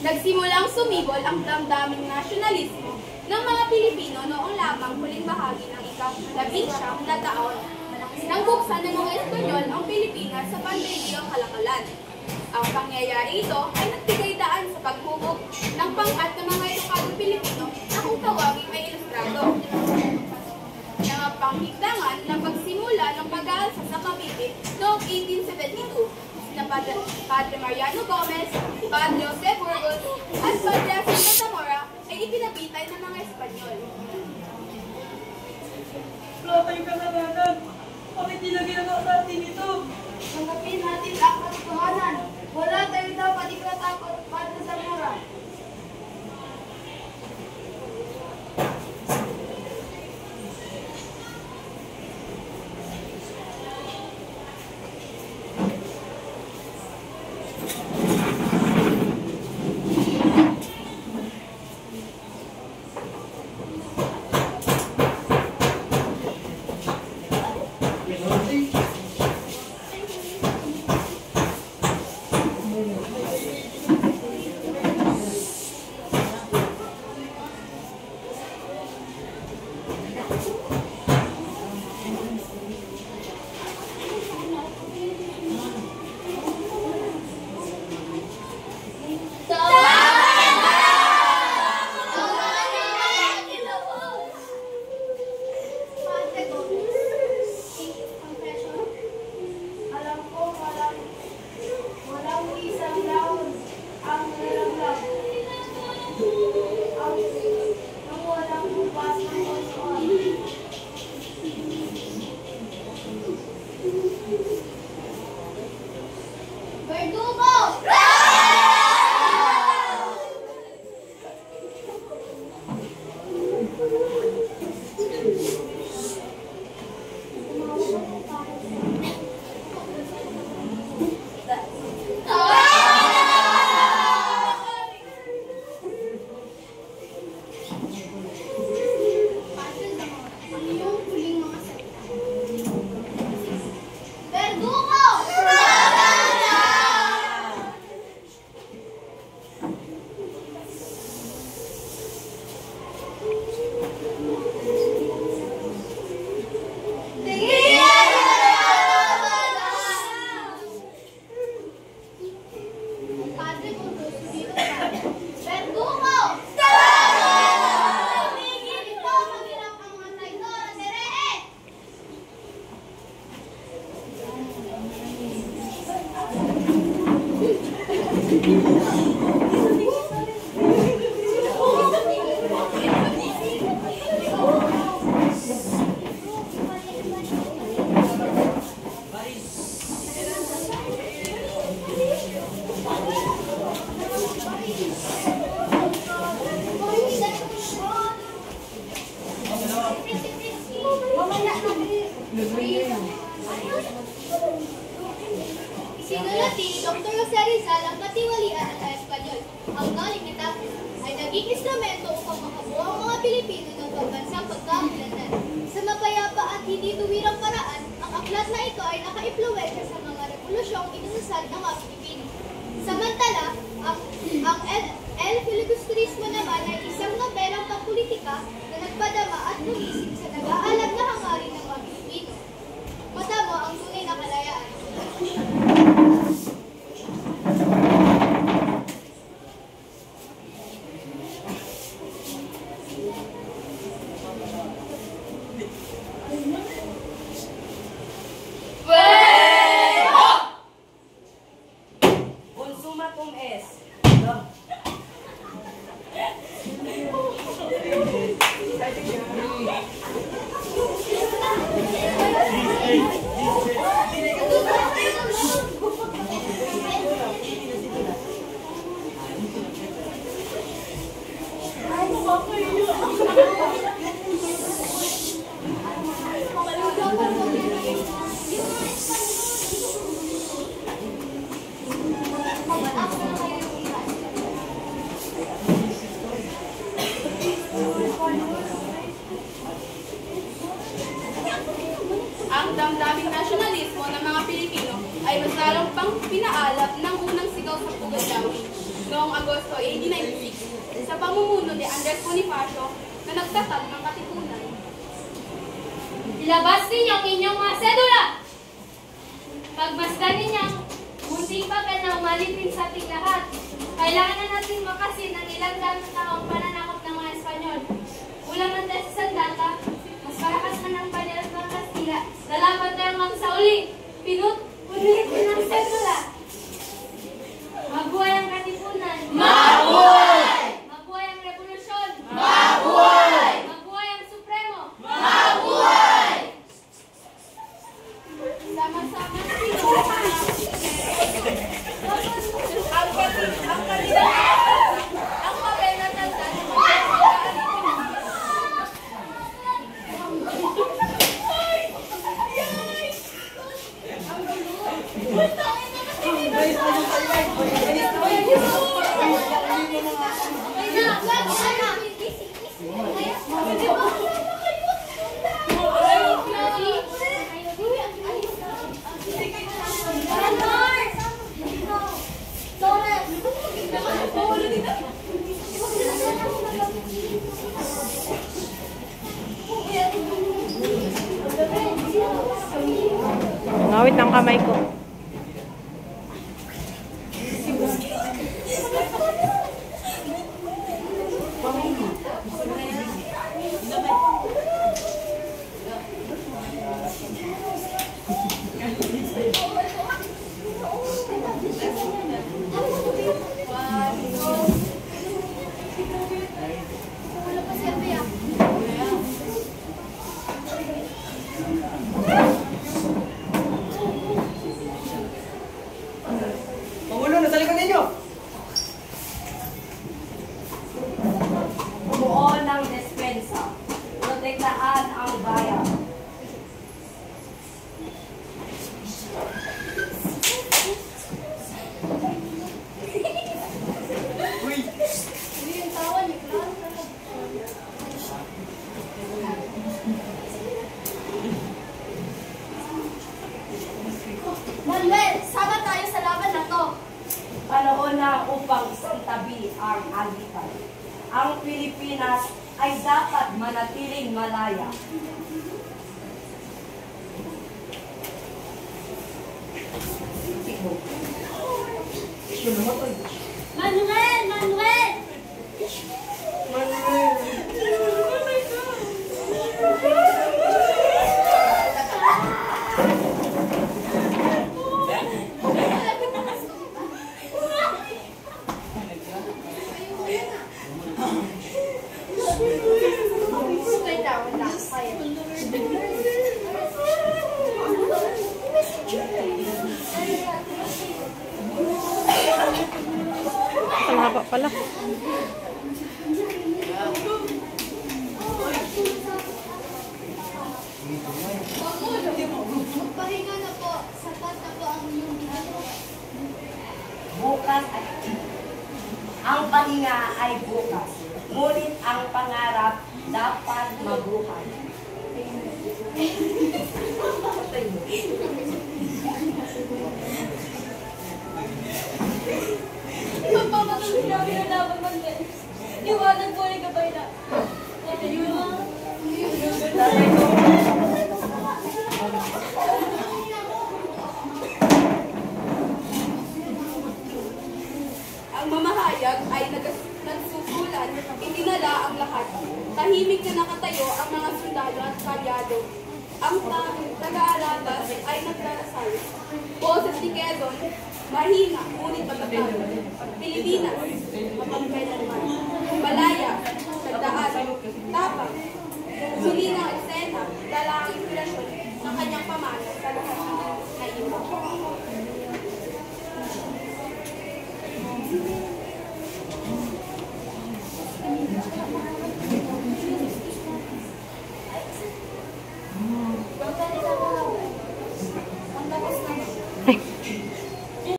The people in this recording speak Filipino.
Nagsimulang sumibol ang damdaming nasyonalismo ng mga Pilipino noong lamang huling bahagi ng ika-19 na taon nang buksan ng mga Espanyol ang Pilipinas sa pandaigdigang kalakalan. Ang pangyayari ito ay nagbigay daan sa paghubog ng pangkat ng mga edukadong Pilipino na kung tawagin ay ilustrado. Nangapanghigdangan ng pagsimula ng pag-aalsa sa Cavite noong 1872 na Padre Mariano Gomez, Padre Jose Burgos, at Padre Jacinto Zamora ay ipinabitay ng mga Espanyol. Wala tayong kasalanan. Bakit nila ginagawa sa atin ito? Tanggapin natin ang katotohanan. Wala tayo dapat ikatakot para sa Zamora. Sinulat ni Dr. Jose Rizal ang katiwalian ng Espanyol. Ang galing na tapos ay naging instrumento upang makabuo ang mga Pilipino ng pagbansang pagkakilanlan. Sa mapayapa at hindi tuwirang paraan, ang aklat na ito ay nakaimpluwensya sa mga revolusyong inunusad ng mga Pilipino. Samantala, ang El Filibusterismo naman ay isang nobelang pangpolitika na nagpadama at lumisip sa nag-aalab na hangarin ng mga Pilipino. Matamo ang tunay na kalayaan. Ang damdaming nasyonalismo ng mga Pilipino ay mas lalong pang pinaalap ng unang sigaw sa Pugadawin noong noong Agosto 1896 sa pamumuno ni Andres Bonifacio na nagtatag ng katipunan. Ilabas ninyo ang inyong mga sedula! Pagmasdan ninyo ang munting papel na umalipin sa ating lahat. Kailangan na natin makasin ang ilang daan na taong pananakop ng mga Espanyol. Ulang man dahil sa sandata, mas malakas man ang panirap ng Kastila. Lalaban tayo hanggang sa uli. Punilipin ang sedula. Mabuhay ang katipunan. Mabuhay! Mabuhay ang revolusyon. Mabuhay! Mabuhay ang Supremo. Mabuhay! Sama-sama ang papel na tanda ng Ngawit ng kamay ko. Pangulo, nasa likod ninyo! Bumuo ng despensa. Protektahan ang bayan. Manuel, sama tayo sa laban na to. Panahon na upang isantabi ang alitan. Ang Pilipinas ay dapat manatiling malaya. Manuel! Manuel! Ang haba pala. Pahinga na po. Sapat na po ang inyong ginagawa. Bukas ay ang pahinga ay bukas. Ngunit ang pangarap dapat mabuhay. Magpapatuloy namin ang laban, Manuel. Iwanan po ang gabay na. Ang mamahayag ay nagsusulan, itinala ang lahat. Tahimik na nakatayo ang mga sundalo at kalyado. Ang taga-alagas ay nagdarasal. Boses ni Quezon, mahina, ngunit matatag. Pilipinas, mapagkailanman. Malaya, tagdaan, tapang,